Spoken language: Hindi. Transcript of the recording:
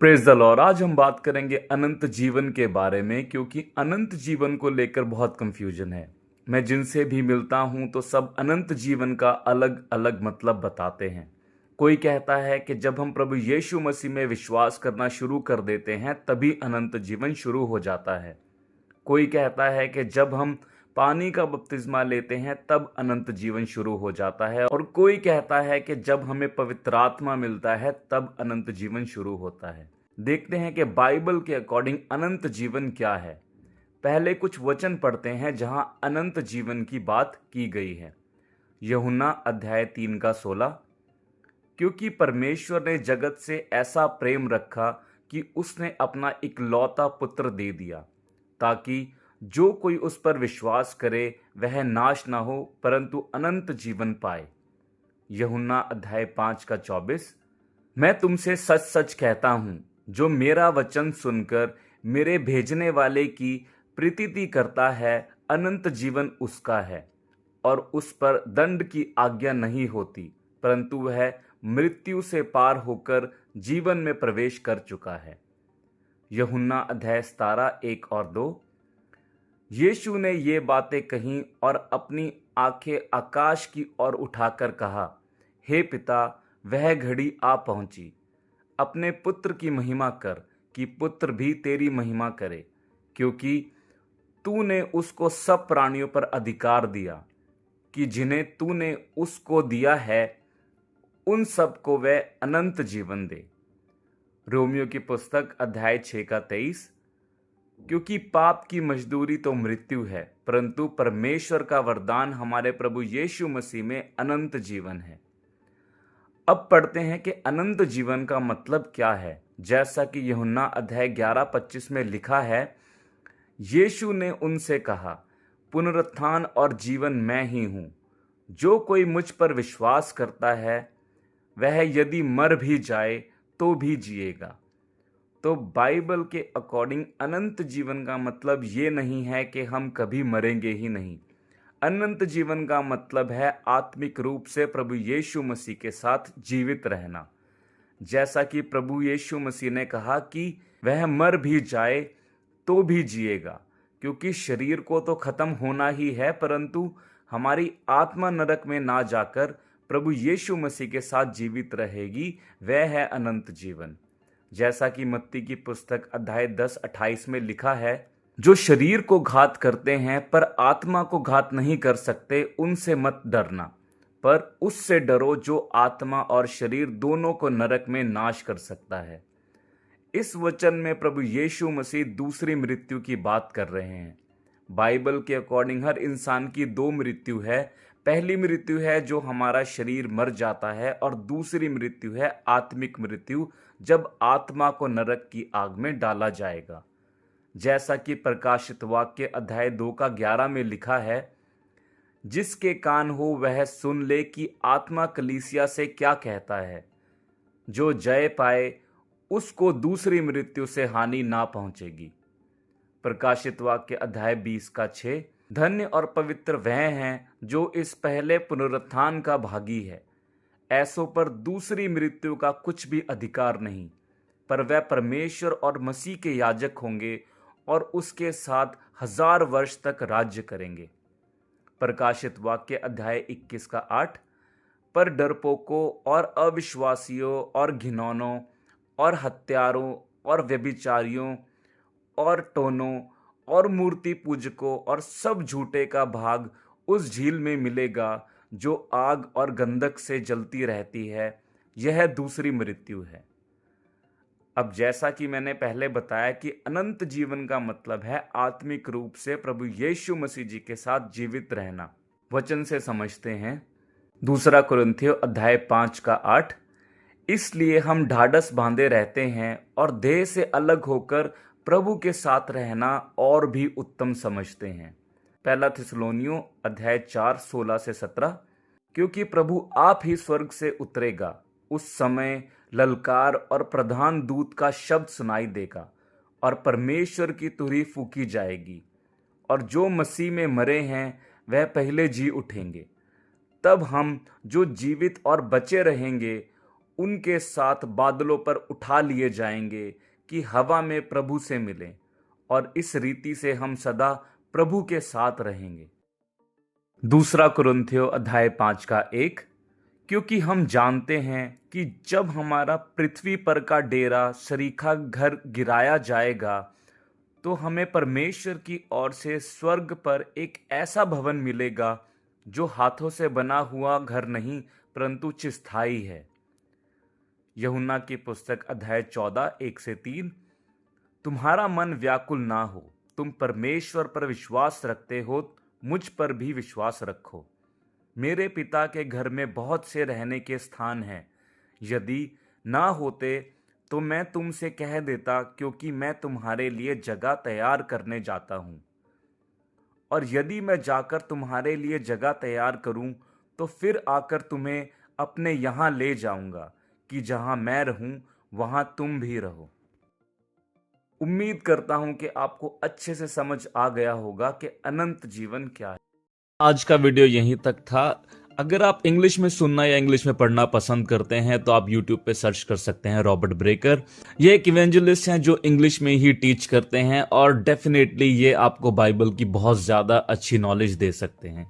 Praise the Lord. आज हम बात करेंगे अनंत जीवन के बारे में, क्योंकि अनंत जीवन को लेकर बहुत कंफ्यूजन है। मैं जिनसे भी मिलता हूं तो सब अनंत जीवन का अलग अलग मतलब बताते हैं। कोई कहता है कि जब हम प्रभु यीशु मसीह में विश्वास करना शुरू कर देते हैं तभी अनंत जीवन शुरू हो जाता है। कोई कहता है कि जब हम पानी का बपतिस्मा लेते हैं तब अनंत जीवन शुरू हो जाता है, और कोई कहता है कि जब हमें पवित्र आत्मा मिलता है तब अनंत जीवन शुरू होता है। देखते हैं कि बाइबल के अकॉर्डिंग अनंत जीवन क्या है। पहले कुछ वचन पढ़ते हैं जहां अनंत जीवन की बात की गई है। यूहन्ना अध्याय 3 का 16। क्योंकि परमेश्वर ने जगत से ऐसा प्रेम रखा कि उसने अपना इकलौता पुत्र दे दिया, ताकि जो कोई उस पर विश्वास करे वह नाश ना हो परंतु अनंत जीवन पाए। यूहन्ना अध्याय 5 का 24। मैं तुमसे सच सच कहता हूं, जो मेरा वचन सुनकर मेरे भेजने वाले की प्रीति करता है, अनंत जीवन उसका है, और उस पर दंड की आज्ञा नहीं होती, परंतु वह मृत्यु से पार होकर जीवन में प्रवेश कर चुका है। यूहन्ना अध्याय 17 1 और 2। यीशु ने ये बातें कहीं और अपनी आंखें आकाश की ओर उठाकर कहा, हे पिता, वह घड़ी आ पहुंची। अपने पुत्र की महिमा कर कि पुत्र भी तेरी महिमा करे, क्योंकि तूने उसको सब प्राणियों पर अधिकार दिया कि जिन्हें तूने उसको दिया है उन सब को वह अनंत जीवन दे। रोमियो की पुस्तक अध्याय 6 का 23। क्योंकि पाप की मजदूरी तो मृत्यु है, परंतु परमेश्वर का वरदान हमारे प्रभु यीशु मसीह में अनंत जीवन है। अब पढ़ते हैं कि अनंत जीवन का मतलब क्या है। जैसा कि यूहन्ना अध्याय 11:25 में लिखा है, यीशु ने उनसे कहा, पुनरुत्थान और जीवन मैं ही हूं। जो कोई मुझ पर विश्वास करता है वह यदि मर भी जाए तो भी जिएगा। तो बाइबल के अकॉर्डिंग अनंत जीवन का मतलब ये नहीं है कि हम कभी मरेंगे ही नहीं। अनंत जीवन का मतलब है आत्मिक रूप से प्रभु यीशु मसीह के साथ जीवित रहना। जैसा कि प्रभु यीशु मसीह ने कहा कि वह मर भी जाए तो भी जिएगा, क्योंकि शरीर को तो खत्म होना ही है, परंतु हमारी आत्मा नरक में ना जाकर प्रभु यीशु मसीह के साथ जीवित रहेगी। वह है अनंत जीवन। जैसा कि मत्ती की पुस्तक अध्याय 10:28 में लिखा है, जो शरीर को घात करते हैं पर आत्मा को घात नहीं कर सकते, उनसे मत डरना, पर उससे डरो जो आत्मा और शरीर दोनों को नरक में नाश कर सकता है। इस वचन में प्रभु यीशु मसीह दूसरी मृत्यु की बात कर रहे हैं। बाइबल के अकॉर्डिंग हर इंसान की दो मृत्यु है। पहली मृत्यु है जो हमारा शरीर मर जाता है, और दूसरी मृत्यु है आत्मिक मृत्यु, जब आत्मा को नरक की आग में डाला जाएगा। जैसा कि प्रकाशित वाक्य अध्याय 2 का 11 में लिखा है, जिसके कान हो वह सुन ले कि आत्मा कलीसिया से क्या कहता है। जो जय पाए उसको दूसरी मृत्यु से हानि ना पहुंचेगी। प्रकाशित वाक्य अध्याय 20 का 6। धन्य और पवित्र वह हैं जो इस पहले पुनरुत्थान का भागी है। ऐसों पर दूसरी मृत्यु का कुछ भी अधिकार नहीं, पर वह परमेश्वर और मसीह के याजक होंगे और उसके साथ 1000 वर्ष तक राज्य करेंगे। प्रकाशित वाक्य अध्याय 21 का 8। पर डरपोकों और अविश्वासियों और घिनौनों और हत्यारों और व्यभिचारियों और टोनों और मूर्ति पूजकों और सब झूठे का भाग उस झील में मिलेगा जो आग और गंधक से जलती रहती है। यह दूसरी मृत्यु है। अब जैसा कि मैंने पहले बताया कि अनंत जीवन का मतलब है आत्मिक रूप से प्रभु यीशु मसीह जी के साथ जीवित रहना। वचन से समझते हैं। दूसरा कुरिन्थियों अध्याय 5 का 8। इसलिए हम ढाढ़स बांधे रहते हैं और देह से अलग होकर प्रभु के साथ रहना और भी उत्तम समझते हैं। पहला थिस्सलुनीयों अध्याय 4 16 से 17। क्योंकि प्रभु आप ही स्वर्ग से उतरेगा, उस समय ललकार और प्रधान दूत का शब्द सुनाई देगा, और परमेश्वर की तुरही फूकी जाएगी, और जो मसीह में मरे हैं वह पहले जी उठेंगे। तब हम जो जीवित और बचे रहेंगे उनके साथ बादलों पर उठा लिए जाएंगे कि हवा में प्रभु से मिलें, और इस रीति से हम सदा प्रभु के साथ रहेंगे। दूसरा कुरिन्थियों अध्याय 5 का 1। क्योंकि हम जानते हैं कि जब हमारा पृथ्वी पर का डेरा सरीखा घर गिराया जाएगा, तो हमें परमेश्वर की ओर से स्वर्ग पर एक ऐसा भवन मिलेगा जो हाथों से बना हुआ घर नहीं परंतु चिरस्थायी है। यूहन्ना की पुस्तक अध्याय 14 1 से 3। तुम्हारा मन व्याकुल ना हो, तुम परमेश्वर पर विश्वास रखते हो, मुझ पर भी विश्वास रखो। मेरे पिता के घर में बहुत से रहने के स्थान हैं, यदि ना होते तो मैं तुमसे कह देता, क्योंकि मैं तुम्हारे लिए जगह तैयार करने जाता हूँ। और यदि मैं जाकर तुम्हारे लिए जगह तैयार करूँ तो फिर आकर तुम्हें अपने यहाँ ले जाऊँगा, कि जहाँ मैं रहूँ वहाँ तुम भी रहो। उम्मीद करता हूँ कि आपको अच्छे से समझ आ गया होगा कि अनंत जीवन क्या है। आज का वीडियो यहीं तक था। अगर आप इंग्लिश में सुनना या इंग्लिश में पढ़ना पसंद करते हैं तो आप यूट्यूब पे सर्च कर सकते हैं रॉबर्ट ब्रेकर। ये एक इवेंजलिस्ट हैं जो इंग्लिश में ही टीच करते हैं, और डेफिनेटली ये आपको बाइबल की बहुत ज़्यादा अच्छी नॉलेज दे सकते हैं।